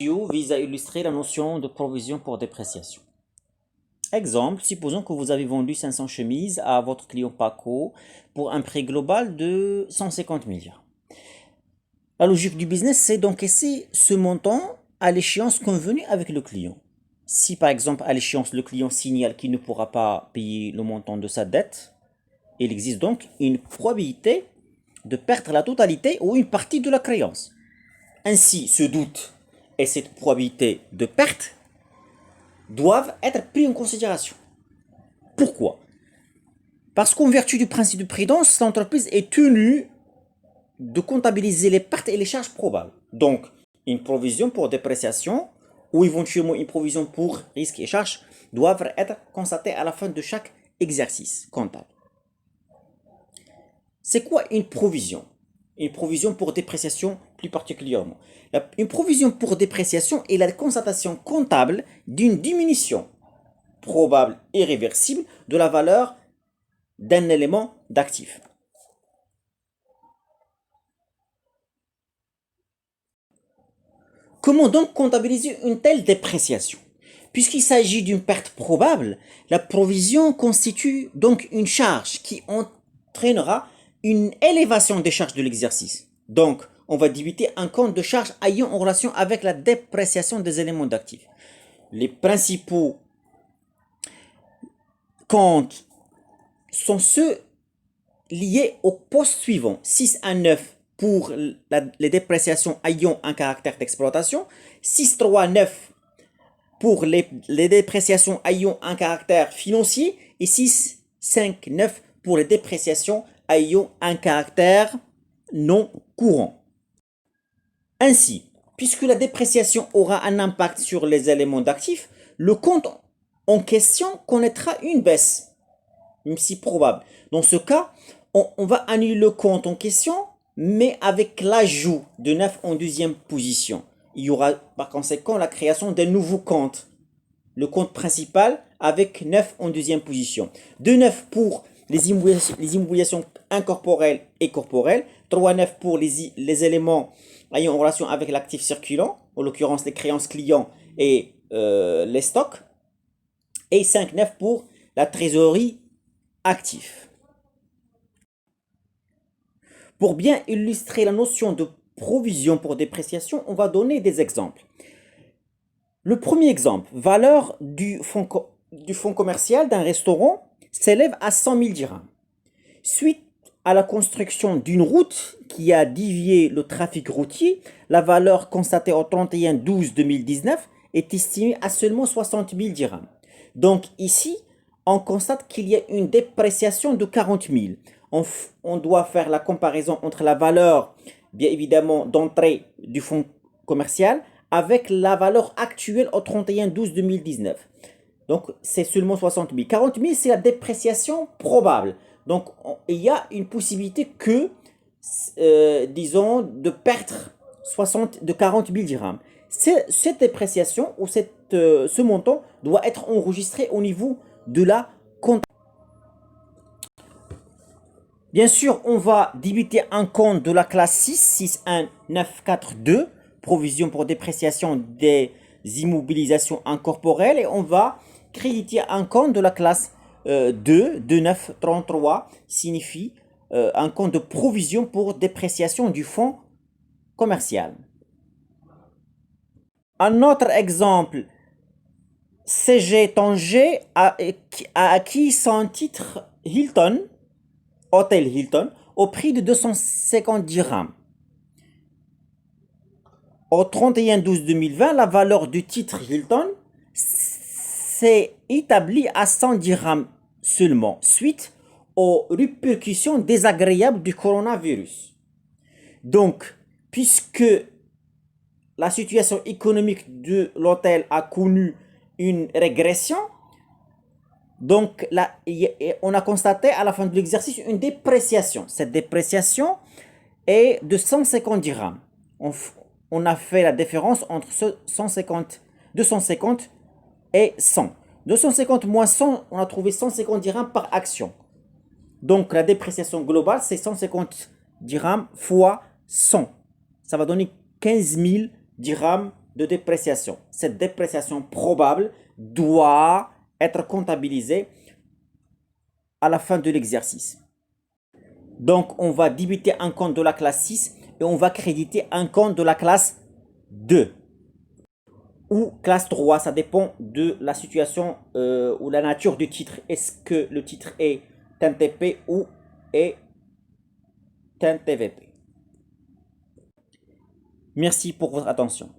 Vise à illustrer la notion de provision pour dépréciation. Exemple, supposons que vous avez vendu 500 chemises à votre client Paco pour un prix global de 150 milliards. La logique du business, c'est d'encaisser ce montant à l'échéance convenue avec le client. Si par exemple à l'échéance le client signale qu'il ne pourra pas payer le montant de sa dette, il existe donc une probabilité de perdre la totalité ou une partie de la créance. Ainsi, ce doute et cette probabilité de perte doivent être pris en considération. Pourquoi? Parce qu'en vertu du principe de prudence, l'entreprise est tenue de comptabiliser les pertes et les charges probables. Donc, une provision pour dépréciation ou éventuellement une provision pour risques et charges doivent être constatées à la fin de chaque exercice comptable. C'est quoi une provision? Une provision pour dépréciation plus particulièrement. Une provision pour dépréciation est la constatation comptable d'une diminution probable et réversible de la valeur d'un élément d'actif. Comment donc comptabiliser une telle dépréciation? Puisqu'il s'agit d'une perte probable, la provision constitue donc une charge qui entraînera une élévation des charges de l'exercice. Donc, on va débuter un compte de charges ayant en relation avec la dépréciation des éléments d'actifs. Les principaux comptes sont ceux liés au poste suivant, 6 à 9 pour les dépréciations ayant un caractère d'exploitation, 6, 3, 9 pour les dépréciations ayant un caractère financier et 6, 5, 9 pour les dépréciations ayant un caractère non courant. Ainsi, puisque la dépréciation aura un impact sur les éléments d'actifs, le compte en question connaîtra une baisse, même si probable. Dans ce cas, on va annuler le compte en question, mais avec l'ajout de 9 en deuxième position. Il y aura par conséquent la création d'un nouveau compte. Le compte principal avec 9 en deuxième position. De 9 pour les immobilisations incorporelles et corporelles. 3, 9 pour les éléments ayant en relation avec l'actif circulant, en l'occurrence les créances clients et les stocks. Et 5, 9 pour la trésorerie active. Pour bien illustrer la notion de provision pour dépréciation, on va donner des exemples. Le premier exemple, valeur du fonds commercial d'un restaurant s'élève à 100 000 dirhams. Suite à la construction d'une route qui a dévié le trafic routier, la valeur constatée au 31/12/2019 est estimée à seulement 60 000 dirhams. Donc ici, on constate qu'il y a une dépréciation de 40 000. On doit faire la comparaison entre la valeur, bien évidemment, d'entrée du fonds commercial avec la valeur actuelle au 31/12/2019. Donc, c'est seulement 60 000. 40 000, c'est la dépréciation probable. Donc, il y a une possibilité que, disons, de perdre de 40 000 dirhams. Cette dépréciation ou ce montant doit être enregistré au niveau de la compte. Bien sûr, on va débuter un compte de la classe 6, 6, 1, 9, 4, 2, provision pour dépréciation des immobilisations incorporelles, et on va créditer un compte de la classe 2, 2933, signifie un compte de provision pour dépréciation du fonds commercial. Un autre exemple, CG Tanger a acquis son titre Hilton, Hôtel Hilton, au prix de 250 dirhams. Au 31/12/2020, la valeur du titre Hilton s'est établie à 100 dirhams seulement, suite aux répercussions désagréables du coronavirus. Donc, puisque la situation économique de l'hôtel a connu une régression, donc là, on a constaté à la fin de l'exercice une dépréciation. Cette dépréciation est de 150 dirhams. On a fait la différence entre 250 et 100. 250 moins 100, on a trouvé 150 dirhams par action. Donc la dépréciation globale, c'est 150 dirhams fois 100. Ça va donner 15 000 dirhams de dépréciation. Cette dépréciation probable doit être comptabilisée à la fin de l'exercice. Donc, on va débiter un compte de la classe 6 et on va créditer un compte de la classe 2 ou classe 3. Ça dépend de la situation ou la nature du titre. Est-ce que le titre est un TP ou est un TVP? Merci pour votre attention.